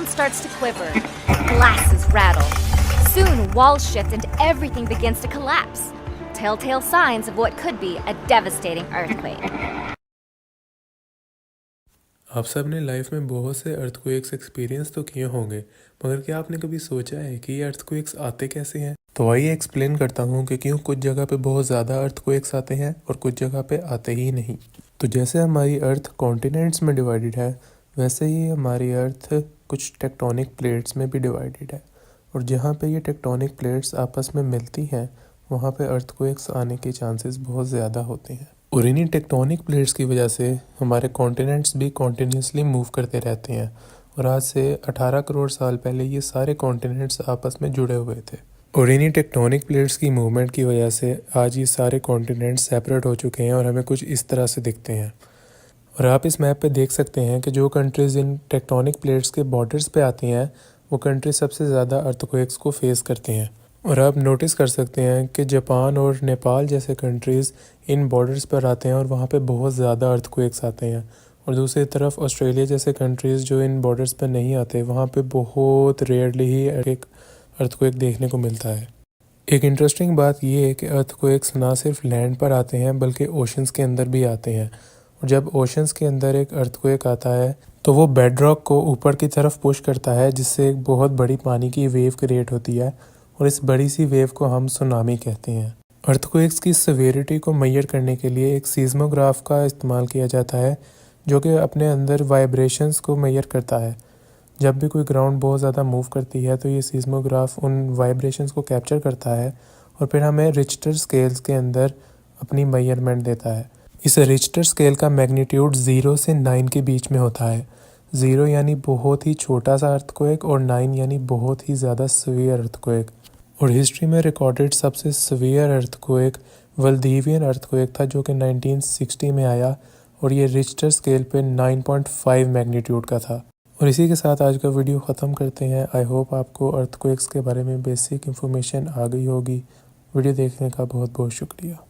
starts to quiver. Glasses rattle. Soon, walls shift and everything begins to collapse. Telltale signs of what could be a devastating earthquake. आप सब ने life में बहुत से earthquakes experience तो किए होंगे, मगर क्या आपने कभी सोचा है कि ये अर्थक्वेक्स आते कैसे हैं? तो आइए एक्सप्लेन करता हूँ कि क्यों कुछ जगह पे बहुत ज़्यादा अर्थक्वेक्स आते हैं और कुछ जगह पे आते ही नहीं। तो जैसे हमारी अर्थ कॉन्टिनेंट्स में डिवाइडेड है, वैसे ही हमारी अर्थ कुछ टेक्टोनिक प्लेट्स में भी डिवाइडेड है, और जहाँ पे ये टेक्टोनिक प्लेट्स आपस में मिलती हैं वहाँ पे अर्थक्वेक्स आने के चांसेस बहुत ज़्यादा होते हैं। और इन्हीं टेक्टोनिक प्लेट्स की वजह से हमारे कॉन्टिनेंट्स भी कॉन्टिन्यूसली मूव करते रहते हैं, और आज से 18 करोड़ साल पहले ये सारे कॉन्टिनेंट्स आपस में जुड़े हुए थे। और इन्हीं टेक्टोनिक प्लेट्स की मूवमेंट की वजह से आज ये सारे कॉन्टिनेंट्स सेपरेट हो चुके हैं और हमें कुछ इस तरह से दिखते हैं। और आप इस मैप पे देख सकते हैं कि जो कंट्रीज़ इन टेक्टोनिक प्लेट्स के बॉर्डर्स पे आती हैं वो कंट्री सबसे ज़्यादा अर्थक्वेक्स को फेस करती हैं। और आप नोटिस कर सकते हैं कि जापान और नेपाल जैसे कंट्रीज़ इन बॉर्डर्स पर आते हैं और वहाँ पे बहुत ज़्यादा अर्थक्वेक्स आते हैं, और दूसरी तरफ ऑस्ट्रेलिया जैसे कंट्रीज़ जो इन बॉर्डर्स पर नहीं आते वहाँ पे बहुत रेयरली ही एक अर्थक्वेक देखने को मिलता है। एक इंटरेस्टिंग बात ये है कि अर्थक्वेक्स ना सिर्फ लैंड पर आते हैं बल्कि ओशंस के अंदर भी आते हैं, और जब ओशंस के अंदर एक अर्थक्वेक आता है तो वो बेडरॉक को ऊपर की तरफ पुश करता है, जिससे एक बहुत बड़ी पानी की वेव क्रिएट होती है, और इस बड़ी सी वेव को हम सुनामी कहते हैं। अर्थक्वेक्स की सिवियरिटी को मेजर करने के लिए एक सीस्मोग्राफ का इस्तेमाल किया जाता है, जो कि अपने अंदर वाइब्रेशंस को मेजर करता है। जब भी कोई ग्राउंड बहुत ज़्यादा मूव करती है तो ये सीस्मोग्राफ उन वाइब्रेशंस को कैप्चर करता है और फिर हमें रिक्टर स्केल्स के अंदर अपनी मेजरमेंट देता है। इस रिक्टर स्केल का मैग्नीट्यूड 0 से 9 के बीच में होता है। 0 यानी बहुत ही छोटा सा अर्थक्वेक और 9 यानी बहुत ही ज़्यादा सीवियर अर्थक्वेक। और हिस्ट्री में रिकॉर्डेड सबसे सीवियर अर्थक्वेक वाल्दिवियन अर्थक्वेक था, जो कि 1960 में आया, और ये रिक्टर स्केल पे 9.5 मैग्नीट्यूड का था। और इसी के साथ आज का वीडियो ख़त्म करते हैं। आई होप आपको अर्थक्वेक्स के बारे में बेसिक इन्फॉर्मेशन आ गई होगी। वीडियो देखने का बहुत बहुत शुक्रिया।